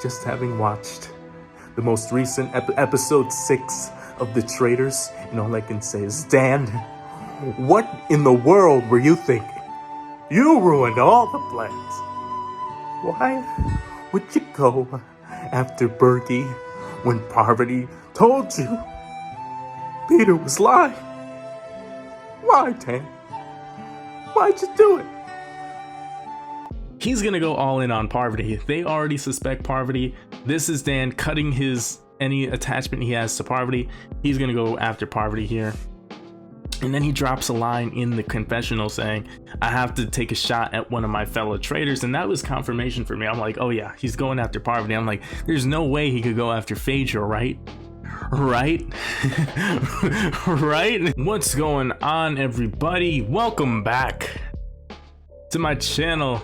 just having watched the most recent episode 6 of the Traitors, and all I can say is, Dan, what in the world were you thinking? You ruined all the plans. Why would you go after Bergie when Parvati told you Peter was lying? Why, Dan? Why'd you do it? He's gonna go all in on Parvati. They already suspect Parvati. This is Dan cutting any attachment he has to Parvati. He's gonna go after Parvati here. And then he drops a line in the confessional saying, I have to take a shot at one of my fellow traitors. And that was confirmation for me. I'm like, oh yeah, he's going after Parvati. I'm like, there's no way he could go after Phaedra, right? Right? Right? What's going on, everybody? Welcome back to my channel.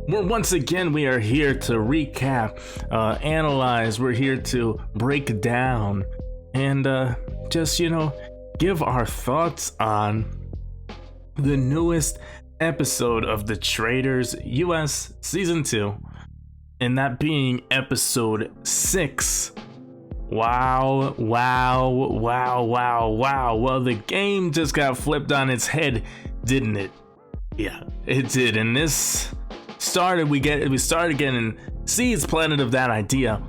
Once again, we are here to recap, analyze, we're here to break down, and just, give our thoughts on the newest episode of the Traitors US Season 2, and that being episode 6. Wow. Well, the game just got flipped on its head, didn't it? Yeah, it did, and this we started getting seeds planted of that idea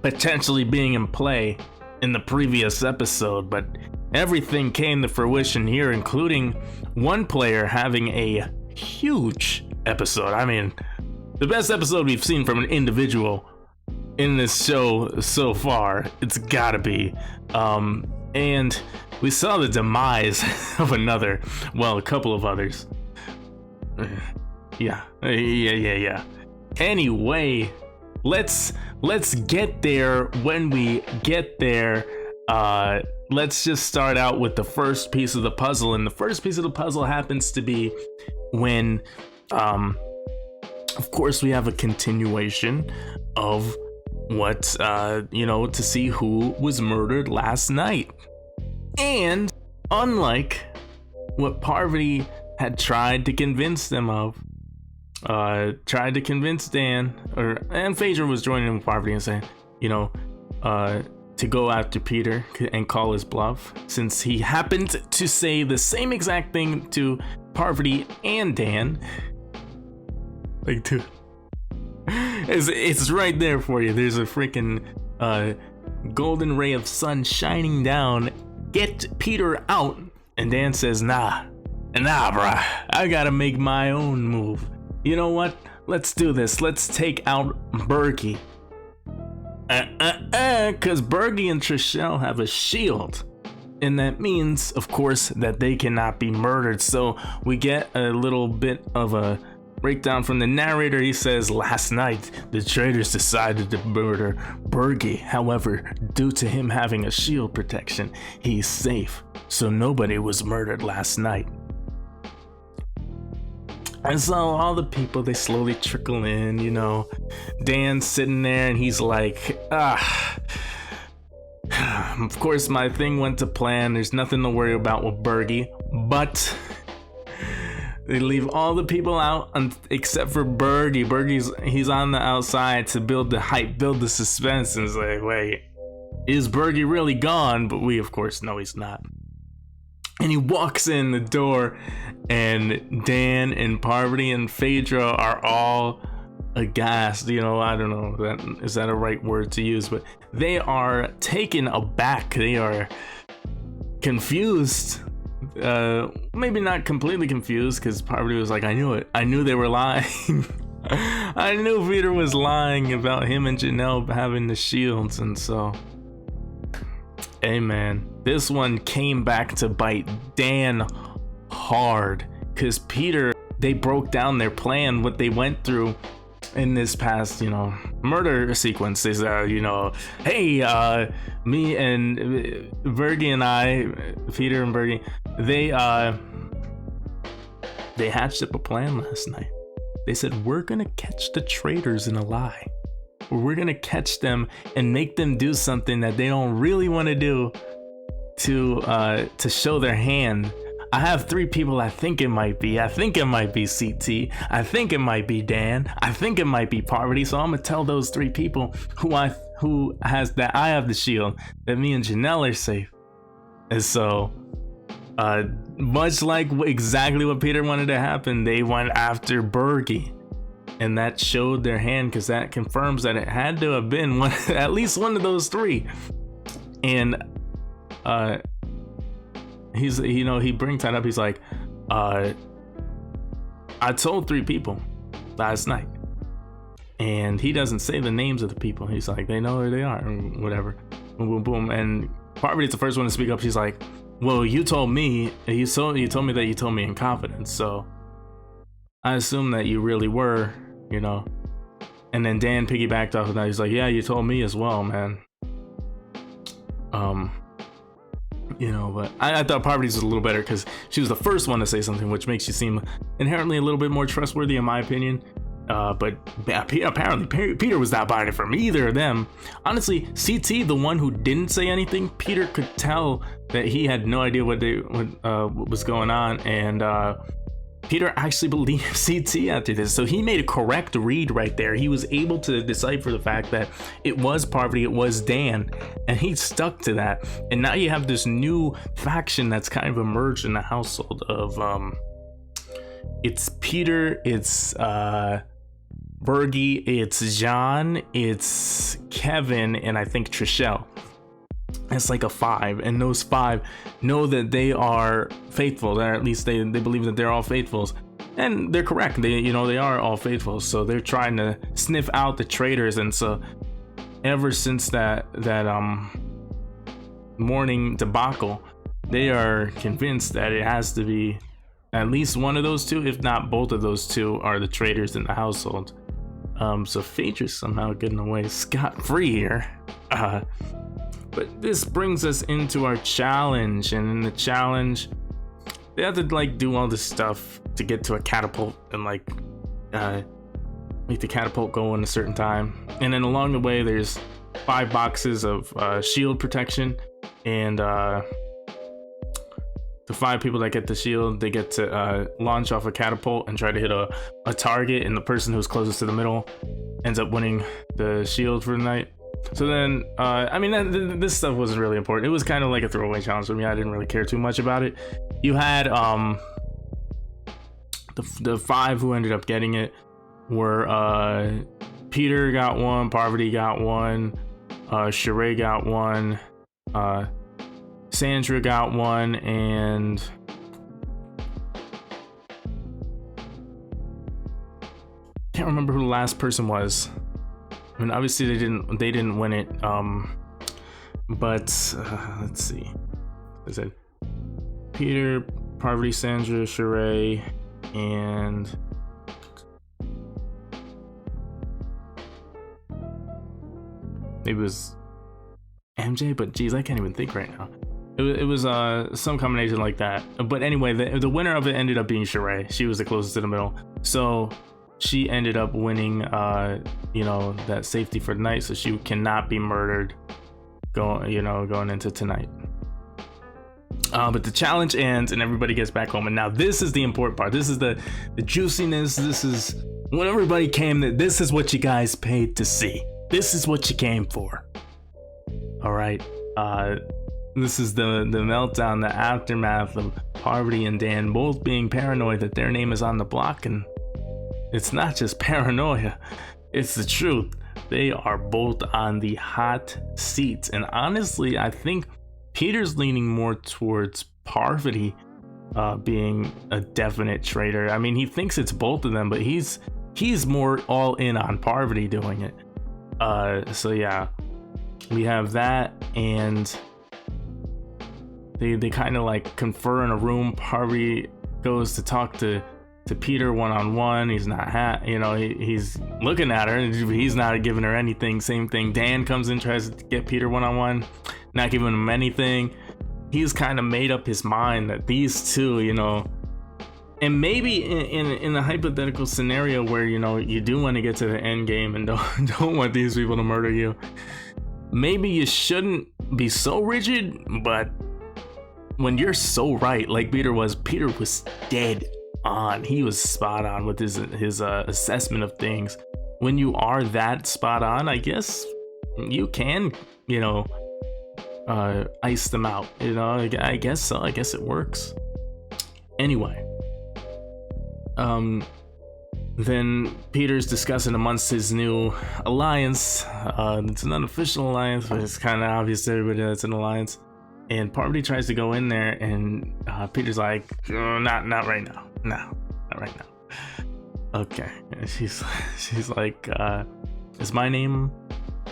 potentially being in play in the previous episode, but everything came to fruition here, including one player having a huge episode. I mean, the best episode we've seen from an individual in this show so far. It's gotta be. And we saw the demise of a couple of others. Yeah. Anyway, let's get there when we get there. Let's just start out with the first piece of the puzzle, and the first piece of the puzzle happens to be when, of course, we have a continuation of what, to see who was murdered last night. And unlike what Parvati had tried to convince them of, tried to convince Dan, and Phaedra was joining in with Parvati and saying, to go after Peter and call his bluff, since he happened to say the same exact thing to Parvati and Dan. Like, dude, it's right there for you. There's a freaking golden ray of sun shining down. Get Peter out. And Dan says, nah, bruh, I gotta make my own move. You know what? Let's do this. Let's take out Bergie. Cause Bergie and Trishelle have a shield. And that means, of course, that they cannot be murdered. So we get a little bit of a breakdown from the narrator. He says, last night, the traitors decided to murder Bergie. However, due to him having a shield protection, he's safe. So nobody was murdered last night. And so all the people, they slowly trickle in, Dan's sitting there and he's like, of course my thing went to plan. There's nothing to worry about with Bergie, but they leave all the people out except for Bergie. He's on the outside to build the hype, build the suspense, and it's like, wait, is Bergie really gone? But we, of course, know he's not. And he walks in the door, and Dan and Parvati and Phaedra are all aghast. I don't know, is that a right word to use? But they are taken aback. They are confused. Maybe not completely confused, because Parvati was like, I knew it. I knew they were lying. I knew Peter was lying about him and Janelle having the shields, and so... Hey man, this one came back to bite Dan hard, because Peter, they broke down their plan, what they went through in this past, murder sequence. They said, hey, me and Bergie and I, Peter and Bergie, they hatched up a plan last night. They said, we're gonna catch the traitors in a lie. We're gonna catch them and make them do something that they don't really want to do to show their hand I have 3 people I think it might be. I think it might be CT. I think it might be Dan. I think it might be Parvati. So I'm gonna tell those 3 people I have the shield, that me and Janelle are safe. And so, much like exactly what Peter wanted to happen, they went after Bergie. And that showed their hand, because that confirms that it had to have been at least one of those 3. And he brings that up. He's like, I told 3 people last night, and he doesn't say the names of the people. He's like, they know where they are, or whatever. Boom, boom, boom. And Parvati's the first one to speak up. She's like, well, you told me that you told me in confidence, so I assume that you really were, And then Dan piggybacked off of that. He's like, yeah, you told me as well, man. But I thought Parvati's was a little better because she was the first one to say something, which makes you seem inherently a little bit more trustworthy, in my opinion. But apparently Peter was not buying it from either of them. Honestly, CT, the one who didn't say anything, Peter could tell that he had no idea what was going on, and Peter actually believed CT after this, so he made a correct read right there. He was able to decipher the fact that it was Parvati, it was Dan, and he stuck to that. And now you have this new faction that's kind of emerged in the household of it's Peter, it's Bergie, it's John, it's Kevin, and I think Trishelle. It's like a 5, and those 5 know that they are faithful, or at least they believe that they're all faithfuls, and they're correct. They are all faithful, so they're trying to sniff out the traitors. And so ever since that morning debacle, they are convinced that it has to be at least one of those 2, if not both of those 2, are the traitors in the household. So Phaedra's somehow getting away scot-free here. But this brings us into our challenge, and in the challenge, they have to do all this stuff to get to a catapult and make the catapult go in a certain time. And then along the way, there's 5 boxes of shield protection, and the 5 people that get the shield, they get to launch off a catapult and try to hit a target, and the person who's closest to the middle ends up winning the shield for the night. So then, this stuff wasn't really important. It was kind of like a throwaway challenge for me. I didn't really care too much about it. You had the 5 who ended up getting it were Peter got 1, Parvati got 1, Sheree got 1, Sandra got 1, and can't remember who the last person was. I mean, obviously they didn't win it. But let's see. I said Peter, Parvati, Sandra, Sheree, and maybe it was MJ. But geez, I can't even think right now. It was some combination like that. But anyway, the winner of it ended up being Sheree. She was the closest to the middle, so she ended up winning that safety for the night, so she cannot be murdered going into tonight. But the challenge ends and everybody gets back home, and now this is the important part. This is the juiciness. This is when everybody came. This is what you guys paid to see. This is what you came for. All right. This is the meltdown, the aftermath of Parvati and Dan both being paranoid that their name is on the block, and it's not just paranoia, it's the truth. They are both on the hot seats. And honestly, I think Peter's leaning more towards Parvati being a definite traitor. I mean, he thinks it's both of them, but he's more all in on Parvati doing it. So yeah, we have that, and they kind of confer in a room. Parvati goes to talk to Peter one-on-one. He's not he's looking at her, he's not giving her anything. Same thing, Dan comes in, tries to get Peter one-on-one, not giving him anything. He's kind of made up his mind that these two, and maybe in a hypothetical scenario where you do want to get to the end game and don't want these people to murder you, maybe you shouldn't be so rigid, but when you're so right, like Peter was dead on. He was spot on with his assessment of things. When you are that spot on, I guess you can, ice them out. I guess so. I guess it works. Anyway, then Peter's discussing amongst his new alliance. It's an unofficial alliance, but it's kind of obvious to everybody that it's an alliance. And Parvati tries to go in there, and Peter's like, not right now. No, not right now. Okay. And she's like, is my name,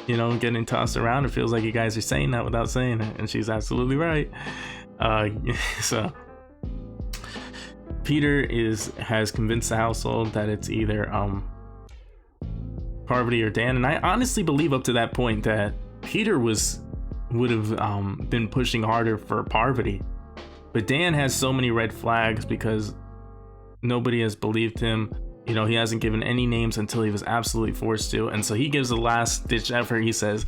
getting tossed around? It feels like you guys are saying that without saying it. And she's absolutely right. So Peter has convinced the household that it's either Parvati or Dan. And I honestly believe up to that point that Peter would have been pushing harder for Parvati, but Dan has so many red flags because nobody has believed him. He hasn't given any names until he was absolutely forced to, and so he gives a last ditch effort. He says,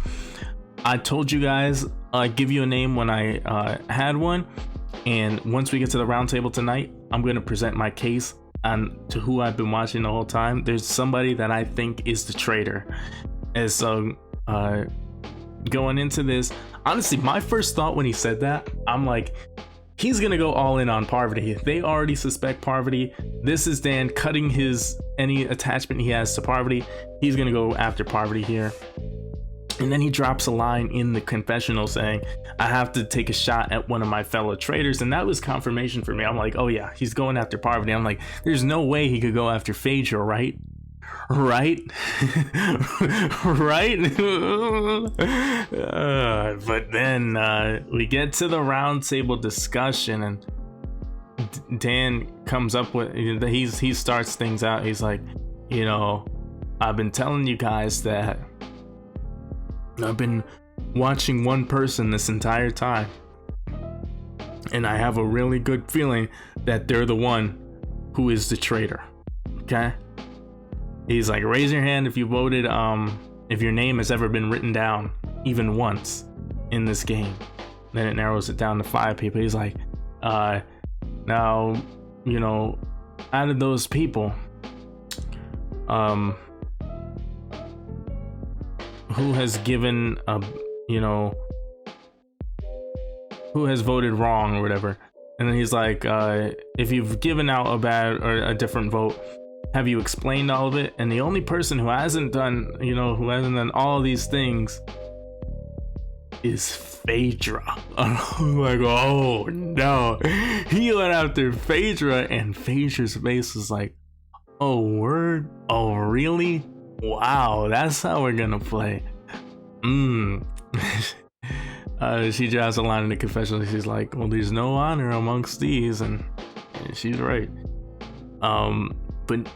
I told you guys I'd give you a name when I had one, and once we get to the round table tonight, I'm going to present my case on to who I've been watching the whole time. There's somebody that I think is the traitor. And so going into this, honestly, my first thought when he said that, I'm like, he's gonna go all in on Parvati. They already suspect Parvati. This is Dan cutting any attachment he has to Parvati. He's gonna go after Parvati here. And then he drops a line in the confessional saying, I have to take a shot at one of my fellow traitors. And that was confirmation for me. I'm like, oh yeah, he's going after Parvati. I'm like, there's no way he could go after Phaedra, right? Right? Right? But then we get to the round table discussion, and Dan comes up with, he starts things out. He's like, I've been telling you guys that I've been watching one person this entire time, and I have a really good feeling that they're the one who is the traitor. Okay? He's like, raise your hand if you voted, if your name has ever been written down even once in this game. Then it narrows it down to 5 people. He's like, now, out of those people, who has given who has voted wrong or whatever. And then he's like, if you've given out a bad or a different vote, have you explained all of it? And the only person who hasn't done, who hasn't done all these things is Phaedra. I'm like, oh no. He went after Phaedra, and Phaedra's face was like, oh word? Oh really? Wow, that's how we're gonna play. She drops a line in the confessional. She's like, well, there's no honor amongst these, and she's right. But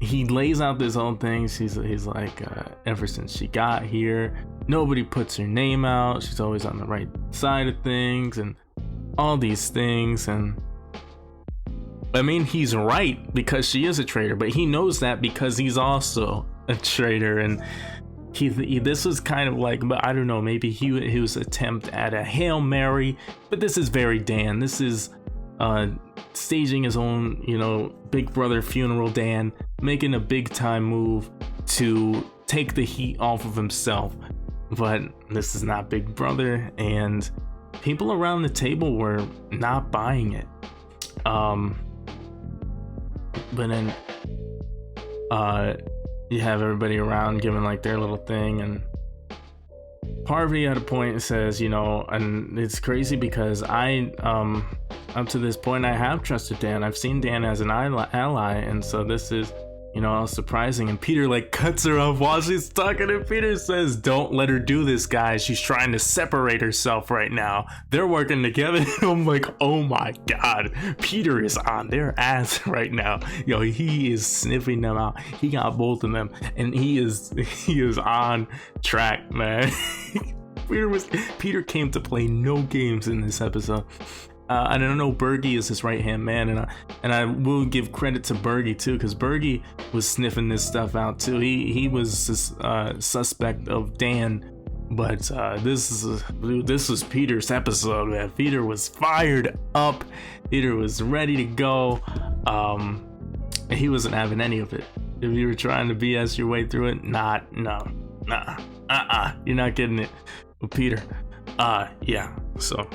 he lays out this whole thing. He's like, ever since she got here, nobody puts her name out. She's always on the right side of things, and all these things. And I mean, he's right because she is a traitor, but he knows that because he's also a traitor. And he this was kind of like, but I don't know, maybe his attempt at a Hail Mary, but this is very Dan. This is staging his own, Big Brother funeral Dan, making a big time move to take the heat off of himself. But this is not Big Brother, and people around the table were not buying it. But then you have everybody around giving like their little thing, and Parvati at a point says, and it's crazy because up to this point I have trusted Dan. I've seen Dan as an ally, and so this is, surprising. And Peter like cuts her off while she's talking, and Peter says, don't let her do this, guys. She's trying to separate herself right now. They're working together. I'm like, oh my god, Peter is on their ass right now. He is sniffing them out. He got both of them, and he is on track, man. Peter came to play no games in this episode. I don't know, Bergie is his right-hand man, and I will give credit to Bergie too, because Bergie was sniffing this stuff out too. He was this suspect of Dan But this was Peter's episode, man. Peter was fired up. Peter was ready to go. He wasn't having any of it. If you were trying to BS your way through it, nah, you're not getting it with Peter. Yeah. So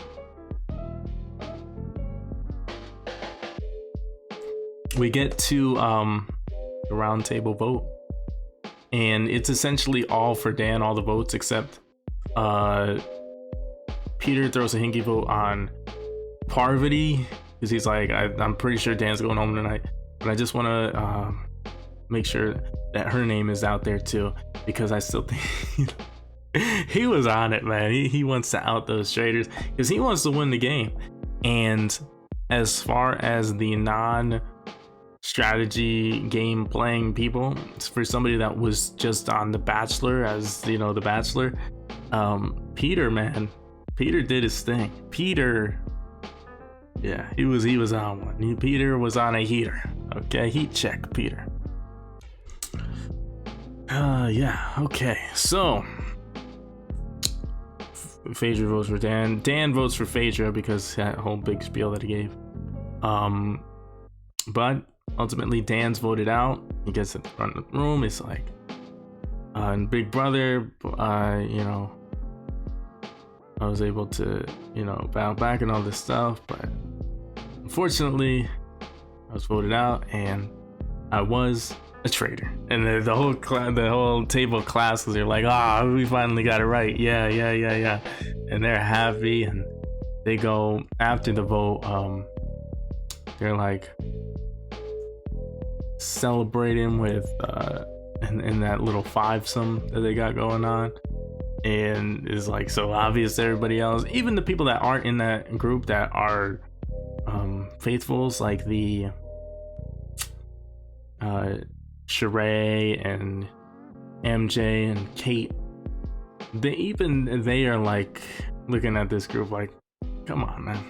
we get to the round table vote, and it's essentially all for Dan, all the votes except Peter throws a hinky vote on Parvati because he's like, I'm pretty sure Dan's going home tonight, but I just want to make sure that her name is out there too, because I still think he was on it, man. He wants to out those traitors because he wants to win the game. And as far as the non-strategy game playing people, for somebody that was just on The Bachelor, as you know, The Bachelor, Peter, man, Peter did his thing. Peter, yeah, he was on one. Peter was on a heater. Okay, heat check, Peter. Yeah, okay, so Phaedra votes for Dan. Dan votes for Phaedra because that whole big spiel that he gave. But ultimately Dan's voted out. He gets in front of the room. It's like, and Big Brother, you know, I was able to, you know, bow back and all this stuff, but unfortunately I was voted out and I was a traitor. And the whole table of classes are like, we finally got it right. Yeah. And they're happy, and they go after the vote. They're like celebrating with in that little fivesome that they got going on, and it's like so obvious to everybody else, even the people that aren't in that group that are faithfuls, like the Sheree and MJ and Kate. They are like looking at this group like, come on, man.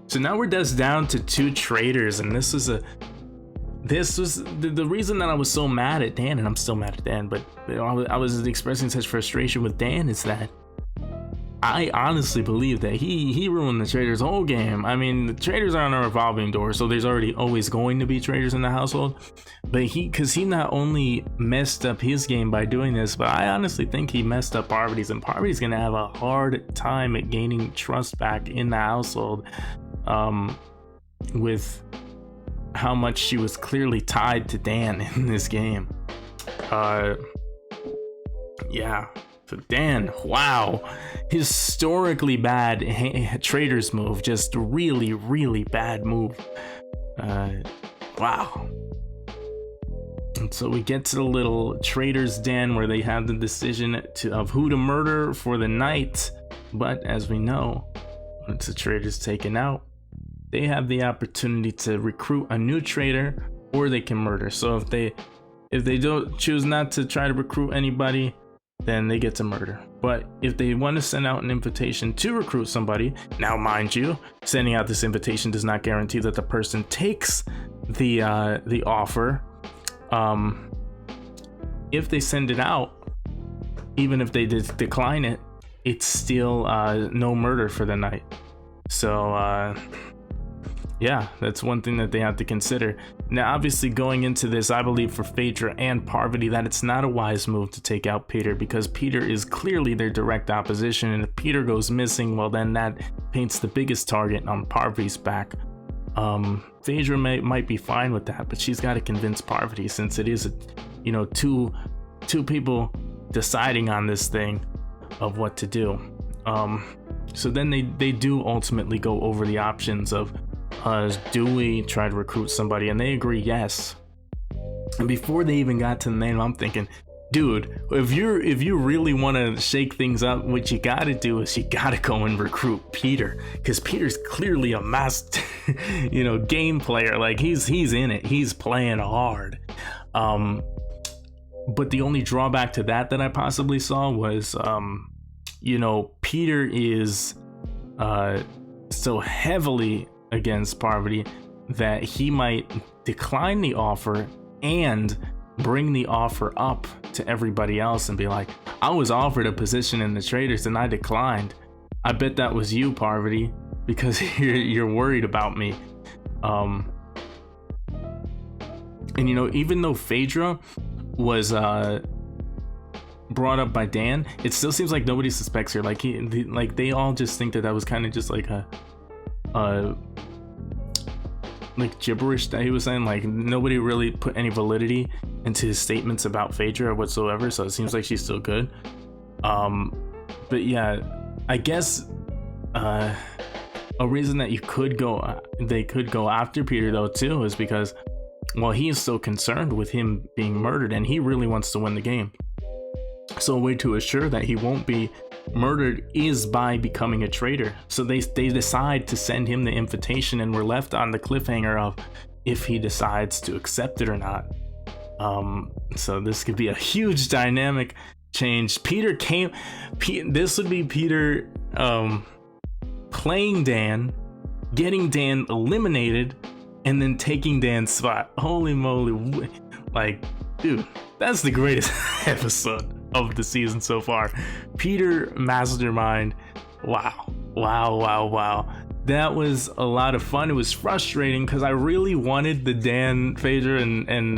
So now we're just down to 2 traitors, and this was the reason that I was so mad at Dan, and I'm still mad at Dan, but I was expressing such frustration with Dan, is that I honestly believe that he ruined the traitors' whole game. I mean, the traitors are on a revolving door, so there's already always going to be traitors in the household. But because he not only messed up his game by doing this, but I honestly think he messed up Parvati's, and Parvati's gonna have a hard time at gaining trust back in the household, with how much she was clearly tied to Dan in this game. Yeah. So Dan, wow, historically bad traitors move, just really, really bad move. Wow. And so we get to the little traitors den where they have the decision of who to murder for the night. But as we know, once the traitor's taken out, they have the opportunity to recruit a new traitor, or they can murder. So if they don't choose not to try to recruit anybody, then they get to murder. But if they want to send out an invitation to recruit somebody, now mind you, sending out this invitation does not guarantee that the person takes the offer. If they send it out, even if they decline it, it's still no murder for the night. So yeah, that's one thing that they have to consider. Now, obviously, going into this, I believe for Phaedra and Parvati that it's not a wise move to take out Peter, because Peter is clearly their direct opposition, and if Peter goes missing, well, then that paints the biggest target on Parvati's back. Phaedra might be fine with that, but she's got to convince Parvati, since it is, two people deciding on this thing of what to do. So then they do ultimately go over the options of, do we try to recruit somebody? And they agree yes. And before they even got to the name, I'm thinking, dude, if you really want to shake things up, what you gotta do is you gotta go and recruit Peter, because Peter's clearly a master game player. Like he's in it, he's playing hard. But the only drawback to that I possibly saw was Peter is so heavily against Parvati that he might decline the offer and bring the offer up to everybody else and be like, I was offered a position in the Traitors and I declined. I bet that was you, Parvati, because you're worried about me. And you know, even though Phaedra was brought up by Dan, it still seems like nobody suspects her. Like they all just think that that was kind of just like a like gibberish that he was saying. Like nobody really put any validity into his statements about Phaedra whatsoever, so it seems like she's still good. But yeah, I guess a reason that they could go after Peter though too is because, well, he is so concerned with him being murdered and he really wants to win the game. So a way to assure that he won't be murdered is by becoming a traitor. So they decide to send him the invitation, and we're left on the cliffhanger of if he decides to accept it or not. So this could be a huge dynamic change. This would be Peter playing Dan, getting Dan eliminated, and then taking Dan's spot. Holy moly. Like, dude, that's the greatest episode of the season so far. Peter Mastermind. Wow. That was a lot of fun. It was frustrating because I really wanted the Dan, Phaedra, and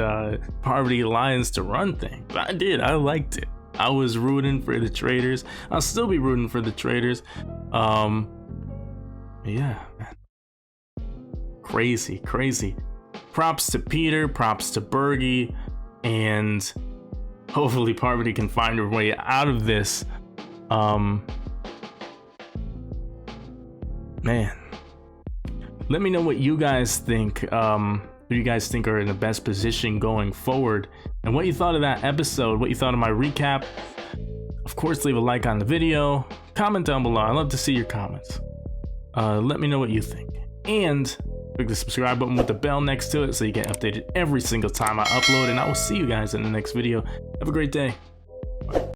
Parvati Alliance to run things. I did. I liked it. I was rooting for the Traitors. I'll still be rooting for the Traitors. Yeah, man. Crazy. Props to Peter, props to Bergie, and hopefully Parvati can find her way out of this. Man, let me know what you guys think. Who you guys think are in the best position going forward, and what you thought of that episode, what you thought of my recap. Of course, leave a like on the video, comment down below. I love to see your comments. Let me know what you think, and click the subscribe button with the bell next to it so you get updated every single time I upload, and I will see you guys in the next video. Have a great day.